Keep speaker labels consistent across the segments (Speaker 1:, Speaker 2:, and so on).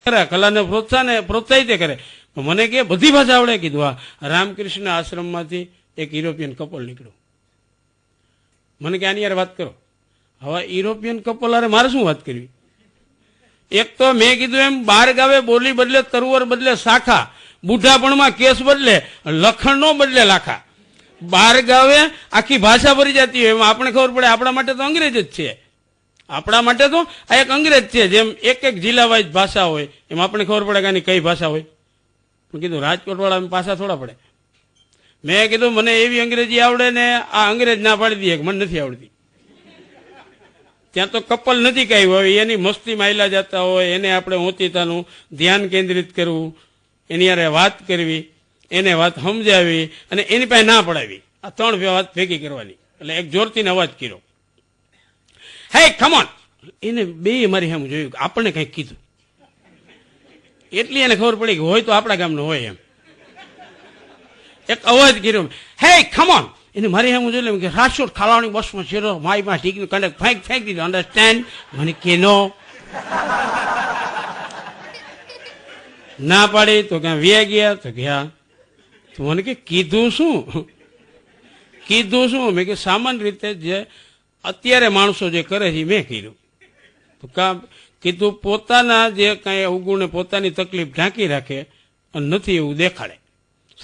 Speaker 1: કરે, કલાને પ્રોત્સાહિત કરે. મને કે બધી ભાષા આવડે. કીધું હા. રામકૃષ્ણ આશ્રમમાંથી એક યુરોપિયન કપલ નીકળ્યું. મને કે આની યાર વાત કરો. હવે યુરોપિયન કપલ અરે મારે શું વાત કરવી? એક તો મેં કીધું એમ 12 ગાવે બોલી બદલે તરવર બદલે શાખા, બુઢાપણમાં કેસ બદલે લખણ નો બદલે લાખા. 12 ગાવે આખી ભાષા ભરી જતી હોય એમાં આપણે ખબર પડે આપણા માટે તો અંગ્રેજ જ છે. આપણા માટે તો આ એક અંગ્રેજ છે. જેમ એક જિલ્લા વાઇઝ ભાષા હોય એમ આપણે ખબર પડે કે આની કઈ ભાષા હોય. પણ કીધું રાજકોટ વાળા પાછા થોડા પડે. મેં કીધું મને એવી અંગ્રેજી આવડે ને આ અંગ્રેજ ના પાડી દઈએ કે મને નથી આવડતી. ત્યાં તો કપલ નથી કઈ હોય, એની મસ્તી માયલા જતા હોય, એને આપણે ઓચિતાનું ધ્યાન કેન્દ્રિત કરવું, એની યારે વાત કરવી, એને વાત સમજાવી અને એની પાસે ના પડાવી. આ 3 વાત ભેગી કરવાની. એટલે એક જોરથી અવાજ કર્યો, હે કમોન. એને બે મારી સામે જોયું કે આપણને કંઈક કીધું. એટલી એને ખબર પડી કે હોય તો આપણા ગામનો હોય એમ. એક અવાજ કર્યો, હે કમોન. એને મારી સામે જોયું કે રાજકોટ ખાલાવાની બસમાં ચેરો મારીમાં ટીકનું કંડક ફેંક દીધું. અન્ડરસ્ટેન્ડ? મને કે નો. ના પાડી તો ક્યાં વ્યા ગયા તો ગયા. તો મને કે કીધું શું? મેં કે સામાન્ય રીતે જે અત્યારે માણસો જે કરે છે મેં કર્યું. તો કીધું પોતાના જે કાંઈ અવગુણ ને પોતાની તકલીફ ઢાંકી રાખે અને નથી એવું દેખાડે.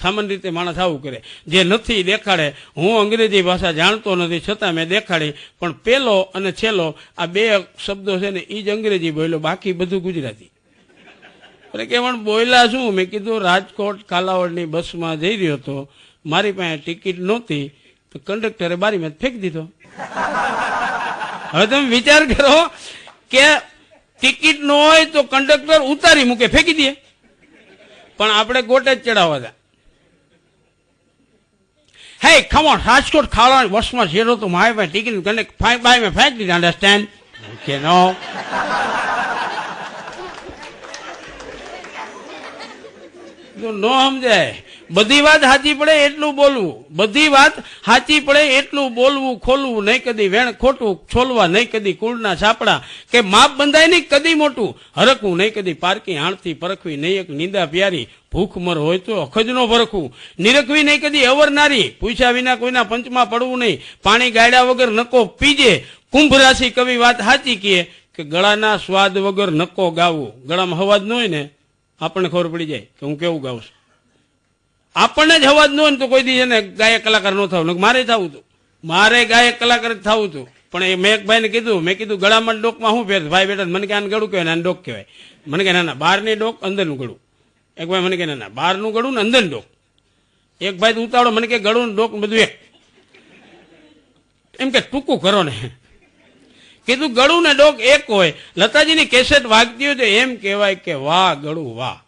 Speaker 1: સામાન્ય રીતે માણસ આવું કરે. જે નથી દેખાડે. હું અંગ્રેજી ભાષા જાણતો નથી છતાં મેં દેખાડી. પણ પેલો અને છેલ્લો આ 2 શબ્દો છે ને એ જ અંગ્રેજી બોલ્યો, બાકી બધું ગુજરાતી. એટલે કે પણ બોલ્યા શું? મેં કીધું રાજકોટ કાલાવડની બસમાં જઈ રહ્યો હતો, મારી પાસે ટિકિટ નહોતી તો કંડક્ટરે બારીમાં ફેંકી દીધો. હવે તમે વિચાર કરો કે ટિકિટ ન હોય તો કંડક્ટર ઉતારી મૂકે, ફેંકી દે. પણ આપણે ગોટે જ ચડાવવા હતા. હે કમ ઓન, રાજકોટ ખાલાની બસમાં જેરો તો મારી પાસે ટિકિટ બારીમાં ફેંકી દીધી. અન્ડરસ્ટેન્ડ? કે નો. નો સમજાય. બધી વાત સાચી પડે એટલું બોલવું, બધી વાત સાચી પડે એટલું બોલવું. ખોલવું નહીં કદી વેણ ખોટું, છોલવા નહીં કદી કુળના છાપડા, કે માપ બંધાય નહીં કદી મોટું, હરકવું નહીં કદી પારકી હાણથી પરખવી નહીં એક નિંદા પ્યારી, ભૂખ મર હોય તો અખજ નો ભરખવું, નિરખવી નહીં કદી અવર નારી, પૂછ્યા વિના કોઈના પંચમાં પડવું નહીં, પાણી ગાળ્યા વગર નકો પીજે, કુંભ રાશિ કવિ વાત સાચી કહે કે ગળાના સ્વાદ વગર નકો ગાવું. ગળામાં અવાજ ન હોય ને આપણને ખબર પડી જાય કે હું કેવું ગાઉં છું. આપણને જ અવાજ ન હોય ને તો કોઈ દી છે ને ગાયક કલાકાર ન થવું. મારે થવું હતું, મારે ગાયક કલાકાર જ થવું હતું. પણ એ મેં એક ભાઈને કીધું, મેં કીધું ગળામાં ડોકમાં શું ફેર? ભાઈ બેટા મને કે આને ગળું કહેવાય ને આને ડોક કહેવાય. મને કે ના બહારની ડોક અંદરનું ગળું. એક ભાઈ મને કે ના બહારનું ગળું ને અંદરનું ડોક. એક ભાઈ ઉતાવળો મને કે ગળું ને ડોક બધું એક. એમ કે ટૂંકું કરો ને. કીધું ગળું ને ડોક એક હોય. લતાજીની કેસેટ વાગતી હોય તો એમ કહેવાય કે વાહ ગળું વાહ,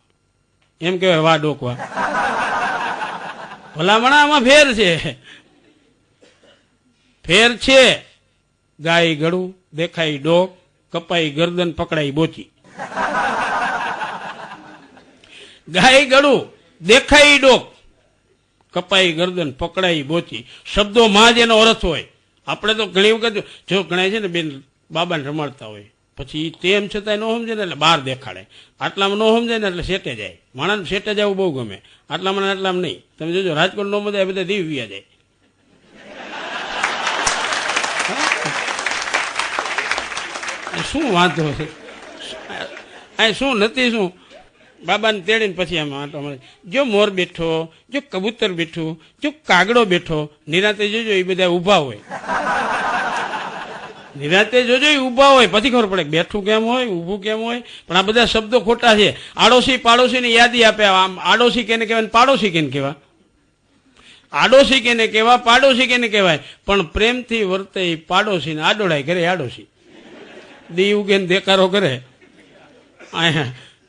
Speaker 1: એમ કહેવાય વાહ ડોક વાહ. ભલામણા આમાં ફેર છે. ગાય ગળું, દેખાય ડોક, કપાઈ ગરદન, પકડાઈ બોચી. ગાય ગળું, દેખાય ડોક, કપાઈ ગરદન, પકડાઈ બોચી. શબ્દો માં જ એનો અર્થ હોય. આપણે તો ઘણી વખત જો ગણાય છે ને બેન બાબાને રમાડતા હોય પછી તેમ છતાં ન સમજે ને એટલે બહાર દેખાડે. આટલામાં ન સમજાય ને એટલે સેટે જાય. માણસ સેટે જવું બહુ ગમે. આટલામાં આટલામાં નહીં. તમે જોજો રાજકોટ નો મજા બધા દીવ વ્યા જાય. શું વાંધો છે? આ શું નથી શું બાબાને તેડીને પછી આમાં આટો મળે. જો મોર બેઠો, જો કબૂતર બેઠું, જો કાગડો બેઠો, નિરાતે જોજો એ બધા ઉભા હોય. નિરાતે જોજો એ ઉભા હોય પછી ખબર પડે બેઠું કેમ હોય, ઊભું કેમ હોય. પણ આ બધા શબ્દો ખોટા છે. આડોશી પાડોશીની યાદી આપે. આમ આડોશી કેને કહેવાય, પાડોશી કેને કહેવાય? આડોશી કેને કહેવાય, પાડોશી કેને કહેવાય? પણ પ્રેમથી વર્તે પાડોશીને આડોડાય કરે આડોશી. દી ઉગે ને દેકારો કરે.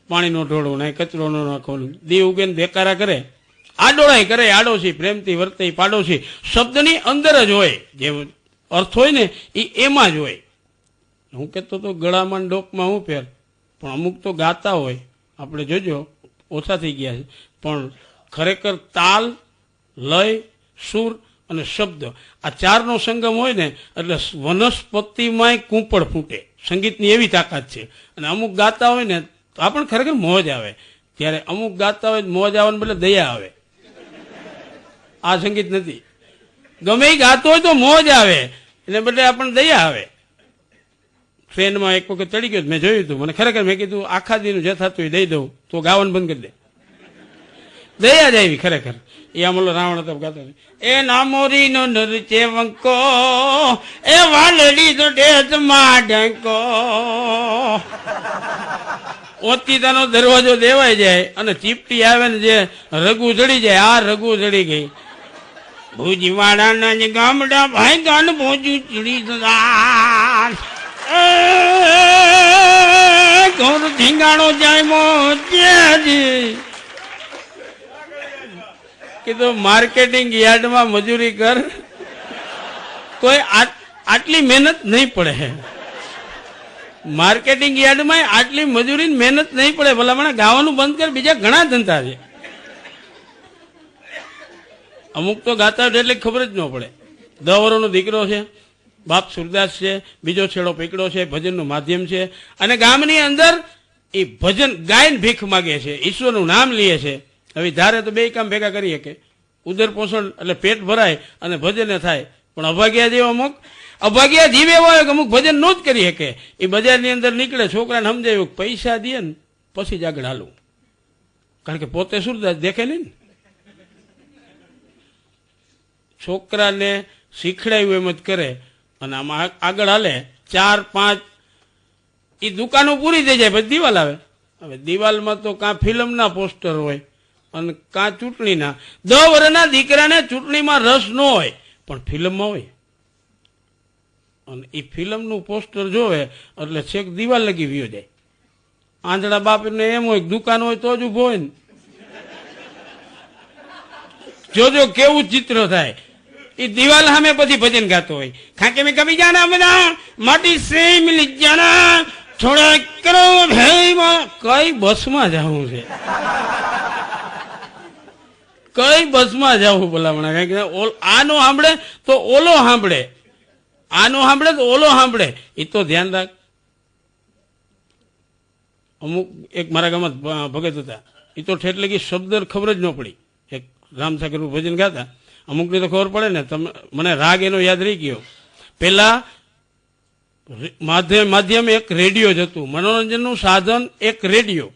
Speaker 1: પાણીનો ઢોળો ને કચરો નો નાખવાનું. દી ઉગે ને દેકારા કરે, આડોડાય કરે આડોશી. પ્રેમથી વર્તે પાડોશી શબ્દની અંદર જ હોય. જે અર્થ હોય ને એ એમાં જ હોય. હું કહેતો તો ગળામાં ડોકમાં હું ફેર, પણ અમુક તો ગાતા હોય. આપણે જોજો ઓછા થઈ ગયા છે. પણ ખરેખર તાલ, લય, સુર અને શબ્દ આ 4નો સંગમ હોય ને એટલે વનસ્પતિમાંય કૂંપળ ફૂટે. સંગીતની એવી તાકાત છે. અને અમુક ગાતા હોય ને તો આપણને ખરેખર મોજ આવે. ત્યારે અમુક ગાતા હોય મોજ આવવાને બદલે દયા આવે. આ સંગીત નથી. ગમે એ ગાતો હોય તો મોજ આવે, એને બદલે આપણને દયા આવે. ટ્રેનમાં એક વખત ચડી ગયો, મેં જોયું હતું. મને ખરેખર મેં કીધું આખા દીનું જે થતું એ દઈ દઉં તો ગાવાનું બંધ કરી દે. દયા જ આવી ખરેખર. એ આમલો રાવણ હતો ગાતો, એ નામોરી નો નરચે વંકો, એ વાલડી તો ડેજમાં ડંકો. ઓતિતાનો દરવાજો દેવાઈ જાય અને ચીપટી આવે ને જે રઘુ ચડી જાય, આ રઘુ ચડી ગઈ. ભુજવાડાના જ ગામડા ભાઈ ગાન ભોજું ચડી જતા, ઘોર ધીંગાણો જાય મોજેજી. કીધું માર્કેટિંગ યાર્ડમાં મજૂરી કર, કોઈ આટલી મહેનત નહીં પડે. માર્કેટિંગ યાર્ડમાં આટલી મજૂરી મહેનત નહીં પડે. ભલામણ ગાવાનું બંધ કર, બીજા ઘણા ધંધા છે. અમુક તો ગાતા એટલે ખબર જ ન પડે. 10 વર્ષનો દીકરો છે, બાપ સુરદાસ છે, બીજો છેડો પકડો છે, ભજનનું માધ્યમ છે, અને ગામની અંદર એ ભજન ગાયન ભીખ માગે છે, ઈશ્વરનું નામ લે છે. હવે ધારે તો 2 કામ ભેગા કરી શકે, ઉદર પોષણ એટલે પેટ ભરાય અને ભજન થાય. પણ અભાગ્યા જેવો અભાગ્યા જીવ એવો હોય કે અમુક ભજન નો જ કરી શકે. એ બજારની અંદર નીકળે, છોકરાને સમજાયું પૈસા દે ને પછી જ આગળ હાલું, કારણ કે પોતે સુરદાસ દેખે નહીં ને. છોકરાને શીખડાયું એમ જ કરે અને આમાં આગળ હાલે. 4-5 એ દુકાનો પૂરી થઈ જાય, પછી દિવાલ આવે. હવે દિવાલમાં તો કાં ફિલ્મના પોસ્ટર હોય અને કાં ચૂંટણીના. 10 વર્ષના દીકરાને ચૂંટણીમાં રસ ન હોય પણ ફિલ્મમાં હોય, અને એ ફિલ્મનું પોસ્ટર જોવે એટલે છેક દિવાલ લગી વ્યો જાય. આંધળા બાપને એમ હોય દુકાન હોય તો જ ઉભો હોય ને. જોજો કેવું ચિત્ર થાય. એ દિવાલ સામે પછી ભજન ગાતો હોય, ખાકે મેં કભી જાના બના માટી સે મિલ જાના થોડા કરો ભાઈ. કઈ બસમાં જવું છે, કઈ બસમાં જવું ભલામણા. આનો સાંભળે તો ઓલો સાંભળે, આનો સાંભળે તો ઓલો સાંભળે. એ તો ધ્યાન રાખ. અમુક એક મારા ગામમાં ભગત હતા, એ તો ઠેઠ લગી શબ્દ ખબર જ ન પડી. એક રામસાગરનું ભજન ગાતા, અમુકને તો ખબર પડે ને. તમે મને રાગ એનો યાદ રહી ગયો. પેલા માધ્યમ એક રેડિયો જ હતું, મનોરંજનનું સાધન એક રેડિયો,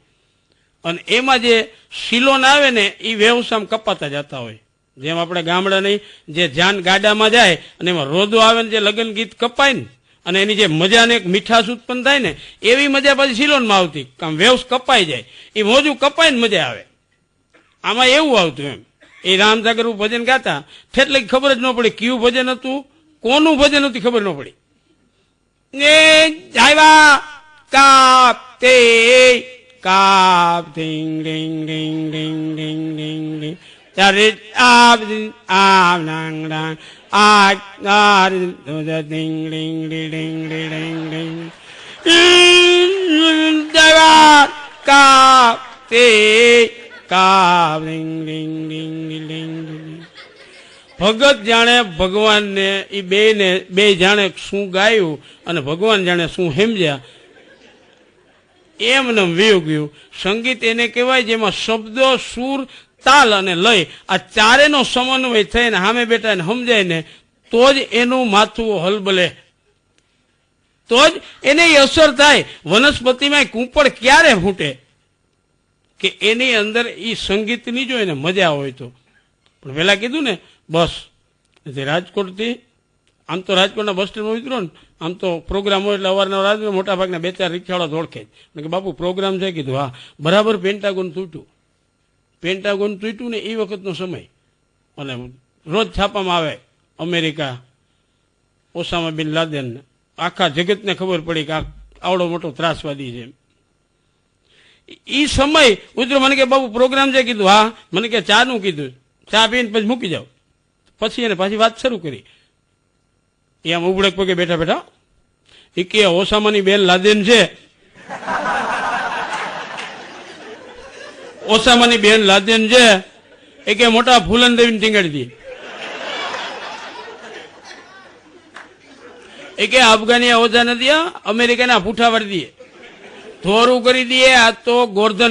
Speaker 1: અને એમાં જે શિલોન આવે ને એ વ્યવસાય કપાતા જતા હોય. જેમ આપણે ગામડાની જે જાન ગાડામાં જાય અને એમાં રોદો આવે ને જે લગ્ન ગીત કપાય ને, અને એની જે મજા ને એક મીઠાશ ઉત્પન્ન થાય ને, એવી મજા પછી શિલોનમાં આવતી. કામ વ્યવસ કપાઈ જાય, એ મોજું કપાય ને મજા આવે. આમાં એવું આવતું એમ. એ રામસાગર ભજન ગાતા, એટલે ખબર જ ન પડી કયું ભજન હતું, કોનું ભજન હતું ખબર ન પડી. કાપ તે કાપ ડિંગ ડિંગ ડિંગ ડિંગ ડિંગ ડિંગ ડિંગ ત્યારે આપ આપ ડાંગ ડાંગ આ ડિંગ ડિંગ ડિંગ ડિંગ ડિંગ કાપ તે કાપ ડિંગ ડિંગ ડિંગ ડિંગ ડિંગ. ભગત જાણે ભગવાનને એ બે જાણે શું ગાયું અને ભગવાન જાણે શું સમજ્યા, એમને વયું ગયું. સંગીત એને કહેવાય જેમાં શબ્દો, સુર, તાલ અને લય આ ચારેનો સમન્વય થઈને સામે બેઠાને સમજાય ને તો જ એનું માથું હલબલે, તો જ એને અસર થાય. વનસ્પતિમાં કુંપળ ક્યારે ફૂટે કે એની અંદર એ સંગીતની જો એને મજા હોય તો. પણ પેલા કીધું ને બસ રાજકોટથી, આમ તો રાજકોટના બસ સ્ટેન્ડમાં ઉતરો ને, આમ તો પ્રોગ્રામ હોય એટલે અવારનવાર મોટા ભાગના 2-4 રિક્ષાવાળા દોડખે જ કે બાપુ પ્રોગ્રામ છે. કીધું હા. બરાબર પેન્ટાગોન તૂટ્યું ને એ વખતનો સમય, અને રોજ છાપામાં આવે અમેરિકા, ઓસામા બિન લાદેન, આખા જગતને ખબર પડી કે આવડો મોટો ત્રાસવાદી છે. એ સમય ઉતરો. મને કે બાપુ પ્રોગ્રામ છે. કીધું હા. મને કે ચા નું કીધું, ચા પીને પછી મૂકી જાવ. પછી એને પાછી વાત શરૂ કરી. એ આમ ઉબળક પગે બેઠા બેઠા એ કે ઓસામાની બેન લાદેન છે, ઓસામાની બેન લાદેન છે, એ કે મોટા ફૂલન દેવીને ટીંગાડી દે. એ કે અફઘાનિયા ઓછા નથી, અમેરિકાના પૂઠા વાળી દે. થોરું કરી દઈએ. આ તો ગોરધન